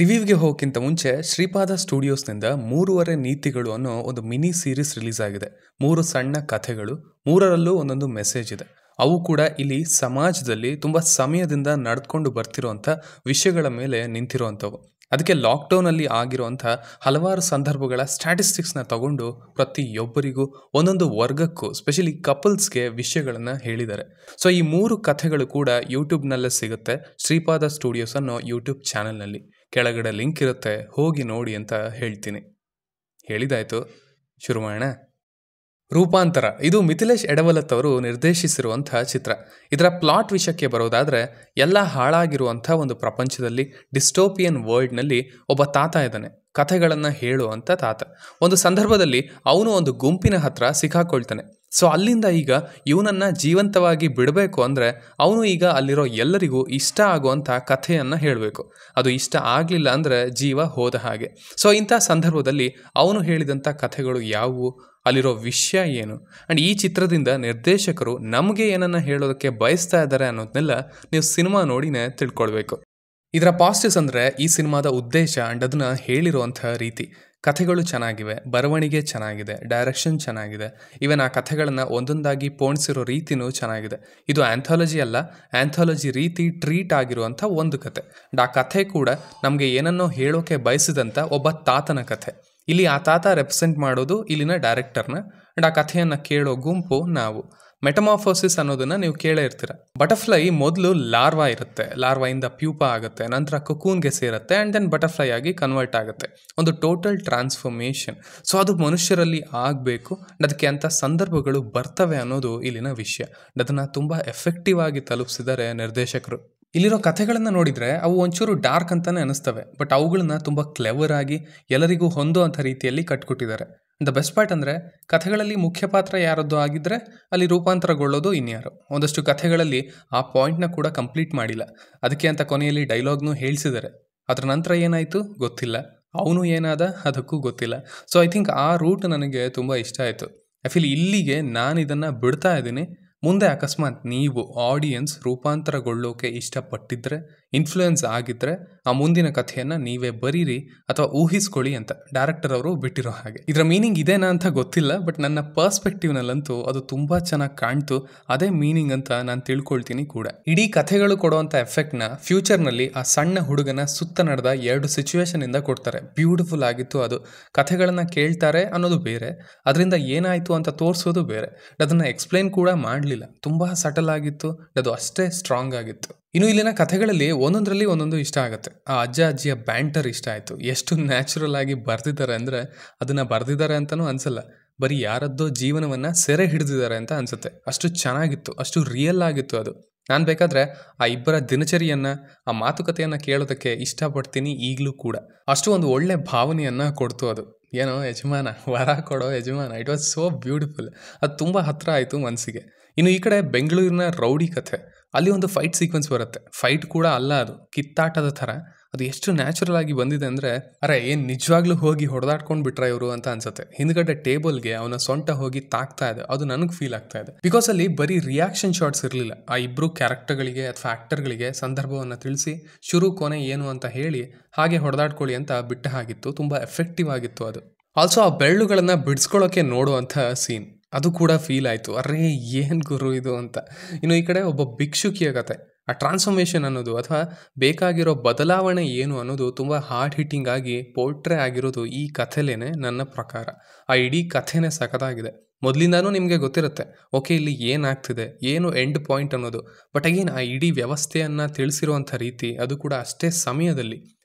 ರಿವ್ಯೂಗೆ ಹೋಗೋಕ್ಕಿಂತ ಮುಂಚೆ ಶ್ರೀಪಾದ ಸ್ಟುಡಿಯೋಸ್ನಿಂದ 3.5 ನೀತಿಗಳು ಅನ್ನೋ ಒಂದು ಮಿನಿ ಸೀರೀಸ್ ರಿಲೀಸ್ ಆಗಿದೆ. 3 ಸಣ್ಣ ಕಥೆಗಳು, 3ರಲ್ಲೂ ಒಂದೊಂದು ಮೆಸೇಜ್ ಇದೆ. ಅವು ಕೂಡ ಇಲ್ಲಿ ಸಮಾಜದಲ್ಲಿ ತುಂಬ ಸಮಯದಿಂದ ನಡೆದುಕೊಂಡು ಬರ್ತಿರೋಂಥ ವಿಷಯಗಳ ಮೇಲೆ ನಿಂತಿರೋವಂಥವು. ಅದಕ್ಕೆ ಲಾಕ್ಡೌನಲ್ಲಿ ಆಗಿರುವಂಥ ಹಲವಾರು ಸಂದರ್ಭಗಳ ಸ್ಟ್ಯಾಟಿಸ್ಟಿಕ್ಸ್ನ ತಗೊಂಡು ಪ್ರತಿಯೊಬ್ಬರಿಗೂ ಒಂದೊಂದು ವರ್ಗಕ್ಕೂ ಸ್ಪೆಷಲಿ ಕಪಲ್ಸ್ಗೆ ವಿಷಯಗಳನ್ನು ಹೇಳಿದ್ದಾರೆ. ಸೊ ಈ 3 ಕಥೆಗಳು ಕೂಡ ಯೂಟ್ಯೂಬ್ನಲ್ಲೇ ಸಿಗುತ್ತೆ, ಶ್ರೀಪಾದ ಸ್ಟುಡಿಯೋಸ್ ಅನ್ನೋ ಯೂಟ್ಯೂಬ್ ಚಾನಲ್ನಲ್ಲಿ. ಕೆಳಗಡೆ ಲಿಂಕ್ ಇರುತ್ತೆ, ಹೋಗಿ ನೋಡಿ ಅಂತ ಹೇಳ್ತೀನಿ. ಹೇಳಿದಾಯ್ತು, ಶುರು ಮಾಡೋಣ. ರೂಪಾಂತರ ಇದು ಮಿಥಿಲೇಶ್ ಎಡವಲತ್ ಅವರು ನಿರ್ದೇಶಿಸಿರುವಂಥ ಚಿತ್ರ. ಇದರ ಪ್ಲಾಟ್ ವಿಷಯಕ್ಕೆ ಬರೋದಾದರೆ, ಎಲ್ಲ ಹಾಳಾಗಿರುವಂಥ ಒಂದು ಪ್ರಪಂಚದಲ್ಲಿ ಡಿಸ್ಟೋಪಿಯನ್ ವರ್ಲ್ಡ್ನಲ್ಲಿ ಒಬ್ಬ ತಾತ ಇದ್ದಾನೆ, ಕಥೆಗಳನ್ನು ಹೇಳುವಂಥ ತಾತ. ಒಂದು ಸಂದರ್ಭದಲ್ಲಿ ಅವನು ಒಂದು ಗುಂಪಿನ ಹತ್ರ ಸಿಕ್ಕಾಕೊಳ್ತಾನೆ. ಸೊ ಅಲ್ಲಿಂದ ಈಗ ಇವನನ್ನು ಜೀವಂತವಾಗಿ ಬಿಡಬೇಕು ಅಂದರೆ ಅವನು ಈಗ ಅಲ್ಲಿರೋ ಎಲ್ಲರಿಗೂ ಇಷ್ಟ ಆಗುವಂಥ ಕಥೆಯನ್ನು ಹೇಳಬೇಕು. ಅದು ಇಷ್ಟ ಆಗಲಿಲ್ಲ ಅಂದರೆ ಜೀವ ಹೋದ ಹಾಗೆ. ಸೊ ಇಂಥ ಸಂದರ್ಭದಲ್ಲಿ ಅವನು ಹೇಳಿದಂಥ ಕಥೆಗಳು ಯಾವುವು, ಅಲ್ಲಿರೋ ವಿಷಯ ಏನು, ಆ್ಯಂಡ್ ಈ ಚಿತ್ರದಿಂದ ನಿರ್ದೇಶಕರು ನಮಗೆ ಏನನ್ನು ಹೇಳೋದಕ್ಕೆ ಬಯಸ್ತಾ ಇದ್ದಾರೆ ಅನ್ನೋದನ್ನೆಲ್ಲ ನೀವು ಸಿನಿಮಾ ನೋಡಿನೇ ತಿಳ್ಕೊಳ್ಬೇಕು. ಇದರ ಪಾಸಿಟಿವ್ಸ್ ಅಂದರೆ ಈ ಸಿನಿಮಾದ ಉದ್ದೇಶ ಆ್ಯಂಡ್ ಅದನ್ನು ಹೇಳಿರುವಂಥ ರೀತಿ. ಕಥೆಗಳು ಚೆನ್ನಾಗಿವೆ, ಬರವಣಿಗೆ ಚೆನ್ನಾಗಿದೆ, ಡೈರೆಕ್ಷನ್ ಚೆನ್ನಾಗಿದೆ, ಈವನ್ ಆ ಕಥೆಗಳನ್ನು ಒಂದೊಂದಾಗಿ ಪೋಣಿಸಿರೋ ರೀತಿಯೂ ಚೆನ್ನಾಗಿದೆ. ಇದು ಆ್ಯಂಥಾಲಜಿ ಅಲ್ಲ, ಆ್ಯಂಥಾಲಜಿ ರೀತಿ ಟ್ರೀಟ್ ಆಗಿರುವಂಥ ಒಂದು ಕತೆ. ಆ ಕಥೆ ಕೂಡ ನಮಗೆ ಏನನ್ನೋ ಹೇಳೋಕೆ ಬಯಸಿದಂಥ ಒಬ್ಬ ತಾತನ ಕಥೆ. ಇಲ್ಲಿ ಆ ತಾತ ರೆಪ್ರೆಸೆಂಟ್ ಮಾಡೋದು ಇಲ್ಲಿನ ಡೈರೆಕ್ಟರ್ನ, ಆ್ಯಂಡ್ ಆ ಕಥೆಯನ್ನು ಕೇಳೋ ಗುಂಪು ನಾವು. ಮೆಟಮಾರ್ಫೋಸಿಸ್ ಅನ್ನೋದನ್ನು ನೀವು ಕೇಳೇ ಇರ್ತೀರ. ಬಟರ್ಫ್ಲೈ ಮೊದಲು ಲಾರ್ವಾ ಇರುತ್ತೆ, ಲಾರ್ವಾಯಿಂದ ಪ್ಯೂಪಾ ಆಗುತ್ತೆ, ನಂತರ ಕೊಕೂನ್ಗೆ ಸೇರುತ್ತೆ, ಆ್ಯಂಡ್ ದೆನ್ ಬಟರ್ಫ್ಲೈ ಆಗಿ ಕನ್ವರ್ಟ್ ಆಗುತ್ತೆ. ಒಂದು ಟೋಟಲ್ ಟ್ರಾನ್ಸ್ಫಾರ್ಮೇಷನ್. ಸೊ ಅದು ಮನುಷ್ಯರಲ್ಲಿ ಆಗಬೇಕು, ಅದಕ್ಕೆ ಅಂಥ ಸಂದರ್ಭಗಳು ಬರ್ತವೆ ಅನ್ನೋದು ಇಲ್ಲಿನ ವಿಷಯ. ಅದನ್ನು ತುಂಬ ಎಫೆಕ್ಟಿವ್ ಆಗಿ ತಲುಪಿಸಿದ್ದಾರೆ ನಿರ್ದೇಶಕರು. ಇಲ್ಲಿರೋ ಕಥೆಗಳನ್ನು ನೋಡಿದರೆ ಅವು ಒಂಚೂರು ಡಾರ್ಕ್ ಅಂತಲೇ ಅನ್ನಿಸ್ತವೆ, ಬಟ್ ಅವುಗಳನ್ನ ತುಂಬ ಕ್ಲೆವರ್ ಆಗಿ ಎಲ್ಲರಿಗೂ ಹೊಂದುವಂಥ ರೀತಿಯಲ್ಲಿ ಕಟ್ಕೊಟ್ಟಿದ್ದಾರೆ. ದ ಬೆಸ್ಟ್ ಪಾರ್ಟ್ ಅಂದರೆ ಕಥೆಗಳಲ್ಲಿ ಮುಖ್ಯ ಪಾತ್ರ ಯಾರದ್ದು ಆಗಿದ್ದರೆ ಅಲ್ಲಿ ರೂಪಾಂತರಗೊಳ್ಳೋದು ಇನ್ಯಾರು. ಒಂದಷ್ಟು ಕಥೆಗಳಲ್ಲಿ ಆ ಪಾಯಿಂಟ್ನ ಕೂಡ ಕಂಪ್ಲೀಟ್ ಮಾಡಿಲ್ಲ, ಅದಕ್ಕೆ ಅಂತ ಕೊನೆಯಲ್ಲಿ ಡೈಲಾಗ್ನೂ ಹೇಳಿಸಿದ್ದಾರೆ. ಅದರ ನಂತರ ಏನಾಯಿತು ಗೊತ್ತಿಲ್ಲ, ಅವನು ಏನಾದ ಅದಕ್ಕೂ ಗೊತ್ತಿಲ್ಲ. ಸೊ ಐ ಥಿಂಕ್ ಆ ರೂಟ್ ನನಗೆ ತುಂಬ ಇಷ್ಟ ಆಯಿತು. ಐ ಫೀಲ್ ಇಲ್ಲಿಗೆ ನಾನು ಇದನ್ನು ಬಿಡ್ತಾ ಇದ್ದೀನಿ. ಮುಂದೆ ಅಕಸ್ಮಾತ್ ನೀವು ಆಡಿಯನ್ಸ್ ರೂಪಾಂತರಗೊಳ್ಳೋಕೆ ಇಷ್ಟಪಟ್ಟಿದ್ದರೆ, ಇನ್ಫ್ಲೂಯೆನ್ಸ್ ಆಗಿದ್ದರೆ ಆ ಮುಂದಿನ ಕಥೆಯನ್ನು ನೀವೇ ಬರೀರಿ ಅಥವಾ ಊಹಿಸ್ಕೊಳ್ಳಿ ಅಂತ ಡೈರೆಕ್ಟರ್ ಅವರು ಬಿಟ್ಟಿರೋ ಹಾಗೆ. ಇದರ ಮೀನಿಂಗ್ ಇದೇನಾ ಅಂತ ಗೊತ್ತಿಲ್ಲ, ಬಟ್ ನನ್ನ ಪರ್ಸ್ಪೆಕ್ಟಿವ್ನಲ್ಲಂತೂ ಅದು ತುಂಬ ಚೆನ್ನಾಗಿ ಕಾಣ್ತು. ಅದೇ ಮೀನಿಂಗ್ ಅಂತ ನಾನು ತಿಳ್ಕೊಳ್ತೀನಿ ಕೂಡ. ಇಡೀ ಕಥೆಗಳು ಕೊಡುವಂಥ ಎಫೆಕ್ಟ್ನ ಫ್ಯೂಚರ್ನಲ್ಲಿ ಆ ಸಣ್ಣ ಹುಡುಗನ ಸುತ್ತ ನಡೆದ 2 ಸಿಚುವೇಶನಿಂದ ಕೊಡ್ತಾರೆ. ಬ್ಯೂಟಿಫುಲ್ ಆಗಿತ್ತು ಅದು. ಕಥೆಗಳನ್ನು ಕೇಳ್ತಾರೆ ಅನ್ನೋದು ಬೇರೆ, ಅದರಿಂದ ಏನಾಯಿತು ಅಂತ ತೋರಿಸೋದು ಬೇರೆ. ಅದನ್ನು ಎಕ್ಸ್ಪ್ಲೈನ್ ಕೂಡ ಮಾಡಲಿಲ್ಲ, ತುಂಬ ಸಟಲ್ ಆಗಿತ್ತು, ಅದು ಅಷ್ಟೇ ಸ್ಟ್ರಾಂಗ್ ಆಗಿತ್ತು. ಇನ್ನು ಇಲ್ಲಿನ ಕಥೆಗಳಲ್ಲಿ ಒಂದೊಂದರಲ್ಲಿ ಒಂದೊಂದು ಇಷ್ಟ ಆಗುತ್ತೆ. ಆ ಅಜ್ಜ ಅಜ್ಜಿಯ ಬ್ಯಾಂಟರ್ ಇಷ್ಟ ಆಯಿತು. ಎಷ್ಟು ನ್ಯಾಚುರಲ್ ಆಗಿ ಬರೆದಿದ್ದಾರೆ ಅಂದರೆ ಅದನ್ನು ಬರೆದಿದ್ದಾರೆ ಅಂತಲೂ ಅನಿಸಲ್ಲ, ಬರೀ ಯಾರದ್ದೋ ಜೀವನವನ್ನು ಸೆರೆ ಹಿಡಿದಿದ್ದಾರೆ ಅಂತ ಅನಿಸುತ್ತೆ. ಅಷ್ಟು ಚೆನ್ನಾಗಿತ್ತು, ಅಷ್ಟು ರಿಯಲ್ ಆಗಿತ್ತು ಅದು. ನಾನು ಬೇಕಾದರೆ ಆ ಇಬ್ಬರ ದಿನಚರಿಯನ್ನು, ಆ ಮಾತುಕತೆಯನ್ನು ಕೇಳೋದಕ್ಕೆ ಇಷ್ಟಪಡ್ತೀನಿ ಈಗಲೂ ಕೂಡ. ಅಷ್ಟು ಒಂದು ಒಳ್ಳೆ ಭಾವನೆಯನ್ನು ಕೊಡ್ತು ಅದು. ಏನೋ ಯಜಮಾನ, ವರ ಕೊಡೋ ಯಜಮಾನ, ಇಟ್ ವಾಸ್ ಸೋ ಬ್ಯೂಟಿಫುಲ್. ಅದು ತುಂಬ ಹತ್ತಿರ ಆಯಿತು ಮನಸ್ಸಿಗೆ. ಇನ್ನು ಈ ಕಡೆ ಬೆಂಗಳೂರಿನ ರೌಡಿ ಕಥೆ, ಅಲ್ಲಿ ಒಂದು ಫೈಟ್ ಸೀಕ್ವೆನ್ಸ್ ಬರುತ್ತೆ. ಫೈಟ್ ಕೂಡ ಅಲ್ಲ, ಅದು ಕಿತ್ತಾಟದ ಥರ. ಅದು ಎಷ್ಟು ನ್ಯಾಚುರಲ್ ಆಗಿ ಬಂದಿದೆ ಅಂದರೆ, ಅರೆ ಏನು ನಿಜವಾಗ್ಲೂ ಹೋಗಿ ಹೊಡೆದಾಡ್ಕೊಂಡು ಬಿಟ್ರೆ ಇವರು ಅಂತ ಅನ್ಸುತ್ತೆ. ಹಿಂದ್ಗಡೆ ಟೇಬಲ್ಗೆ ಅವನ ಸೊಂಟ ಹೋಗಿ ತಾಕ್ತಾ ಇದೆ, ಅದು ನನಗೆ ಫೀಲ್ ಆಗ್ತಾ ಇದೆ. ಬಿಕಾಸ್ ಅಲ್ಲಿ ಬರೀ ರಿಯಾಕ್ಷನ್ ಶಾಟ್ಸ್ ಇರಲಿಲ್ಲ. ಆ ಇಬ್ಬರು ಕ್ಯಾರೆಕ್ಟರ್ಗಳಿಗೆ ಅಥವಾ ಆ್ಯಕ್ಟರ್ಗಳಿಗೆ ಸಂದರ್ಭವನ್ನು ತಿಳಿಸಿ ಶುರು ಕೊನೆ ಏನು ಅಂತ ಹೇಳಿ ಹಾಗೆ ಹೊಡೆದಾಡ್ಕೊಳ್ಳಿ ಅಂತ ಬಿಟ್ಟ ಹಾಗಿತ್ತು. ತುಂಬ ಎಫೆಕ್ಟಿವ್ ಆಗಿತ್ತು ಅದು. ಆಲ್ಸೋ ಆ ಬೆರಳುಗಳನ್ನು ಬಿಡಿಸ್ಕೊಳ್ಳೋಕೆ ನೋಡುವಂಥ ಸೀನ್, ಅದು ಕೂಡ ಫೀಲ್ ಆಯಿತು. ಅರೇ ಏನು ಗುರು ಇದು ಅಂತ. ಇನ್ನು ಈ ಕಡೆ ಒಬ್ಬ ಭಿಕ್ಷುಕಿಯ ಕತೆ, ಆ ಟ್ರಾನ್ಸ್ಫಾರ್ಮೇಷನ್ ಅನ್ನೋದು ಅಥವಾ ಬೇಕಾಗಿರೋ ಬದಲಾವಣೆ ಏನು ಅನ್ನೋದು ತುಂಬ ಹಾರ್ಡ್ ಹಿಟ್ಟಿಂಗ್ ಆಗಿ ಪೋರ್ಟ್ರೇ ಆಗಿರೋದು ಈ ಕಥೆಲೇನೆ ನನ್ನ ಪ್ರಕಾರ. ಆ ಇಡೀ ಕಥೆನೇ ಸಖತ್ತಾಗಿದೆ. ಮೊದಲಿಂದಾನೂ ನಿಮಗೆ ಗೊತ್ತಿರುತ್ತೆ, ಓಕೆ ಇಲ್ಲಿ ಏನಾಗ್ತಿದೆ, ಏನು ಎಂಡ್ ಪಾಯಿಂಟ್ ಅನ್ನೋದು. ಬಟ್ ಅಗೇನ್ ಆ ಇಡೀ ವ್ಯವಸ್ಥೆಯನ್ನು ತಿಳಿಸಿರುವಂಥ ರೀತಿ, ಅದು ಕೂಡ ಅಷ್ಟೇ ಸಮಯದಲ್ಲಿ.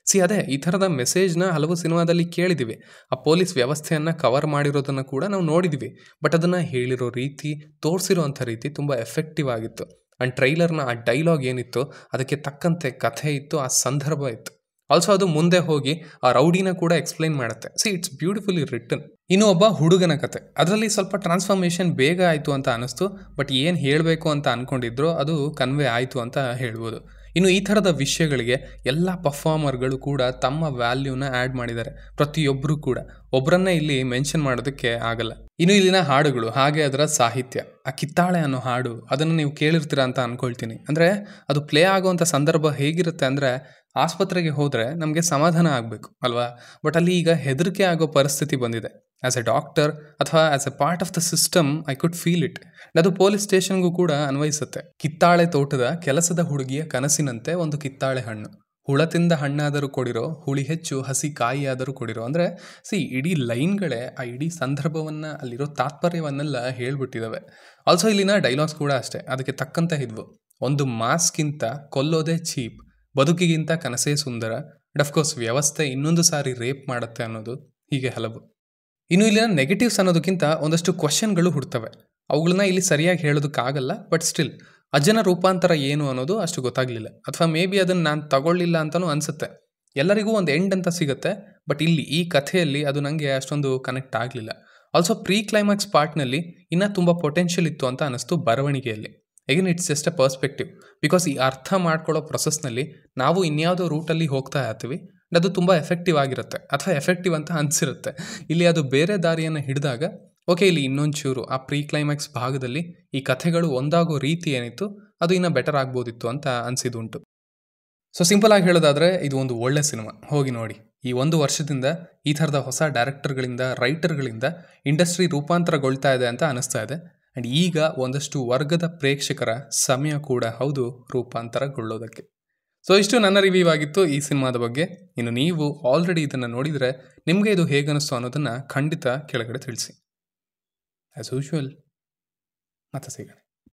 ಅದೇ ಈ ಥರದ ಮೆಸೇಜ್ನ ಹಲವು ಸಿನಿಮಾದಲ್ಲಿ ಕೇಳಿದ್ದೀವಿ. ಆ ಪೊಲೀಸ್ ವ್ಯವಸ್ಥೆಯನ್ನು ಕವರ್ ಮಾಡಿರೋದನ್ನು ಕೂಡ ನಾವು ನೋಡಿದ್ದೀವಿ. ಬಟ್ ಅದನ್ನು ಹೇಳಿರೋ ರೀತಿ, ತೋರಿಸಿರೋವಂಥ ರೀತಿ ತುಂಬ ಎಫೆಕ್ಟಿವ್ ಆಗಿತ್ತು. ಆ್ಯಂಡ್ ಟ್ರೈಲರ್ನ ಆ ಡೈಲಾಗ್ ಏನಿತ್ತು ಅದಕ್ಕೆ ತಕ್ಕಂತೆ ಕಥೆ ಇತ್ತು, ಆ ಸಂದರ್ಭ ಇತ್ತು. ಆಲ್ಸೋ ಅದು ಮುಂದೆ ಹೋಗಿ ಆ ರೌಡಿನ ಕೂಡ ಎಕ್ಸ್ಪ್ಲೈನ್ ಮಾಡುತ್ತೆ. It's beautifully written. ಇನ್ನು ಒಬ್ಬ ಹುಡುಗನ ಕತೆ, ಅದರಲ್ಲಿ ಸ್ವಲ್ಪ ಟ್ರಾನ್ಸ್ಫಾರ್ಮೇಷನ್ ಬೇಗ ಆಯಿತು ಅಂತ ಅನ್ನಿಸ್ತು. ಬಟ್ ಏನು ಹೇಳಬೇಕು ಅಂತ ಅಂದ್ಕೊಂಡಿದ್ರು ಅದು ಕನ್ವೆ ಆಯಿತು ಅಂತ ಹೇಳ್ಬೋದು. ಇನ್ನು ಈ ಥರದ ವಿಷಯಗಳಿಗೆ ಎಲ್ಲ ಪರ್ಫಾರ್ಮರ್ಗಳು ಕೂಡ ತಮ್ಮ ವ್ಯಾಲ್ಯೂನ ಆ್ಯಡ್ ಮಾಡಿದ್ದಾರೆ. ಪ್ರತಿಯೊಬ್ಬರು ಕೂಡ, ಒಬ್ಬರನ್ನೇ ಇಲ್ಲಿ ಮೆನ್ಷನ್ ಮಾಡೋದಕ್ಕೆ ಆಗಲ್ಲ. ಇನ್ನು ಇಲ್ಲಿನ ಹಾಡುಗಳು, ಹಾಗೆ ಅದರ ಸಾಹಿತ್ಯ, ಆ ಕಿತ್ತಾಳೆ ಅನ್ನೋ ಹಾಡು, ಅದನ್ನು ನೀವು ಕೇಳಿರ್ತೀರ ಅಂತ ಅಂದ್ಕೊಳ್ತೀನಿ. ಅಂದರೆ ಅದು ಪ್ಲೇ ಆಗೋವಂಥ ಸಂದರ್ಭ ಹೇಗಿರುತ್ತೆ ಅಂದರೆ, ಆಸ್ಪತ್ರೆಗೆ ಹೋದರೆ ನಮಗೆ ಸಮಾಧಾನ ಆಗಬೇಕು ಅಲ್ವಾ? ಬಟ್ ಅಲ್ಲಿ ಈಗ ಹೆದರಿಕೆ ಆಗೋ ಪರಿಸ್ಥಿತಿ ಬಂದಿದೆ. ಆ್ಯಸ್ ಎ ಡಾಕ್ಟರ್ ಅಥವಾ as A part of the system I could feel it. ಅದು ಪೊಲೀಸ್ ಸ್ಟೇಷನ್ಗೂ ಕೂಡ ಅನ್ವಯಿಸುತ್ತೆ. ಕಿತ್ತಾಳೆ ತೋಟದ ಕೆಲಸದ ಹುಡುಗಿಯ ಕನಸಿನಂತೆ ಒಂದು ಕಿತ್ತಾಳೆ ಹಣ್ಣು. ಹುಳ ತಿಂದ ಹಣ್ಣಾದರೂ ಕೊಡಿರೋ, ಹುಳಿ ಹೆಚ್ಚು ಹಸಿ ಕಾಯಿಯಾದರೂ ಕೊಡಿರೋ. ಅಂದರೆ ಇಡೀ ಲೈನ್ಗಳೇ ಆ ಇಡೀ ಸಂದರ್ಭವನ್ನು, ಅಲ್ಲಿರೋ ತಾತ್ಪರ್ಯವನ್ನೆಲ್ಲ ಹೇಳ್ಬಿಟ್ಟಿದ್ದಾವೆ. ಆಲ್ಸೋ ಇಲ್ಲಿನ ಡೈಲಾಗ್ಸ್ ಕೂಡ ಅಷ್ಟೇ ಅದಕ್ಕೆ ತಕ್ಕಂತೆ ಇದ್ವು. ಒಂದು ಮಾಸ್ಕ್ಗಿಂತ ಕೊಲ್ಲೋದೇ ಚೀಪ್, ಬದುಕಿಗಿಂತ ಕನಸೇ ಸುಂದರ, ಅಫ್ಕೋರ್ಸ್ ವ್ಯವಸ್ಥೆ ಇನ್ನೊಂದು ಸಾರಿ ರೇಪ್ ಮಾಡುತ್ತೆ ಅನ್ನೋದು, ಹೀಗೆ ಹಲವು. ಇನ್ನು ಇಲ್ಲಿನ ನೆಗೆಟಿವ್ಸ್ ಅನ್ನೋದಕ್ಕಿಂತ ಒಂದಷ್ಟು ಕ್ವಶನ್ಗಳು ಹುಡ್ತವೆ. ಅವುಗಳನ್ನ ಇಲ್ಲಿ ಸರಿಯಾಗಿ ಹೇಳೋದಕ್ಕಾಗಲ್ಲ. ಬಟ್ ಸ್ಟಿಲ್ ಅಜ್ಜನ ರೂಪಾಂತರ ಏನು ಅನ್ನೋದು ಅಷ್ಟು ಗೊತ್ತಾಗಲಿಲ್ಲ, ಅಥವಾ ಮೇ ಬಿ ಅದನ್ನು ನಾನು ತಗೊಳ್ಳಿಲ್ಲ ಅಂತಲೂ ಅನಿಸುತ್ತೆ. ಎಲ್ಲರಿಗೂ ಒಂದು ಎಂಡ್ ಅಂತ ಸಿಗುತ್ತೆ, ಬಟ್ ಇಲ್ಲಿ ಈ ಕಥೆಯಲ್ಲಿ ಅದು ನನಗೆ ಅಷ್ಟೊಂದು ಕನೆಕ್ಟ್ ಆಗಲಿಲ್ಲ. ಆಲ್ಸೋ ಪ್ರೀ ಕ್ಲೈಮ್ಯಾಕ್ಸ್ ಪಾರ್ಟ್ನಲ್ಲಿ ಇನ್ನೂ ತುಂಬ ಪೊಟೆನ್ಷಿಯಲ್ ಇತ್ತು ಅಂತ ಅನ್ನಿಸ್ತು ಬರವಣಿಗೆಯಲ್ಲಿ. Again it's just a perspective, because ಈ ಅರ್ಥ ಮಾಡ್ಕೊಳ್ಳೋ ಪ್ರೊಸೆಸ್ನಲ್ಲಿ ನಾವು ಇನ್ಯಾವುದೋ ರೂಟಲ್ಲಿ ಹೋಗ್ತಾ ಇರ್ತೀವಿ, ಅದು ತುಂಬ ಎಫೆಕ್ಟಿವ್ ಆಗಿರುತ್ತೆ ಅಥವಾ ಎಫೆಕ್ಟಿವ್ ಅಂತ ಅನಿಸಿರುತ್ತೆ. ಇಲ್ಲಿ ಅದು ಬೇರೆ ದಾರಿಯನ್ನು ಹಿಡಿದಾಗ ಓಕೆ, ಇಲ್ಲಿ ಇನ್ನೊಂಚೂರು ಆ ಪ್ರೀ ಕ್ಲೈಮ್ಯಾಕ್ಸ್ ಭಾಗದಲ್ಲಿ ಈ ಕಥೆಗಳು ಒಂದಾಗೋ ರೀತಿ ಏನಿತ್ತು ಅದು ಇನ್ನೂ ಬೆಟರ್ ಆಗ್ಬೋದಿತ್ತು ಅಂತ ಅನಿಸಿದುಂಟು. ಸೊ ಸಿಂಪಲ್ ಆಗಿ ಹೇಳೋದಾದರೆ ಇದು ಒಂದು ಒಳ್ಳೆ ಸಿನಿಮಾ, ಹೋಗಿ ನೋಡಿ. ಈ 1 ವರ್ಷದಿಂದ ಈ ಥರದ ಹೊಸ ಡೈರೆಕ್ಟರ್ಗಳಿಂದ, ರೈಟರ್ಗಳಿಂದ ಇಂಡಸ್ಟ್ರಿ ರೂಪಾಂತರಗೊಳ್ತಾ ಇದೆ ಅಂತ ಅನಿಸ್ತಾ ಇದೆ. ಆ್ಯಂಡ್ ಈಗ ಒಂದಷ್ಟು ವರ್ಗದ ಪ್ರೇಕ್ಷಕರ ಸಮಯ ಕೂಡ ಹೌದು ರೂಪಾಂತರಗೊಳ್ಳೋದಕ್ಕೆ. ಸೊ ಇಷ್ಟು ನನ್ನ ರಿವ್ಯೂ ಆಗಿತ್ತು ಈ ಸಿನಿಮಾದ ಬಗ್ಗೆ. ಇನ್ನು ನೀವು ಆಲ್ರೆಡಿ ಇದನ್ನು ನೋಡಿದರೆ ನಿಮಗೆ ಇದು ಹೇಗೆ ಅನ್ನಿಸ್ತು ಅನ್ನೋದನ್ನು ಖಂಡಿತ ಕೆಳಗಡೆ ತಿಳಿಸಿ. ಆ್ಯಸ್ ಯೂಶುವಲ್ ಮತ್ತೆ ಸಿಗೋಣ.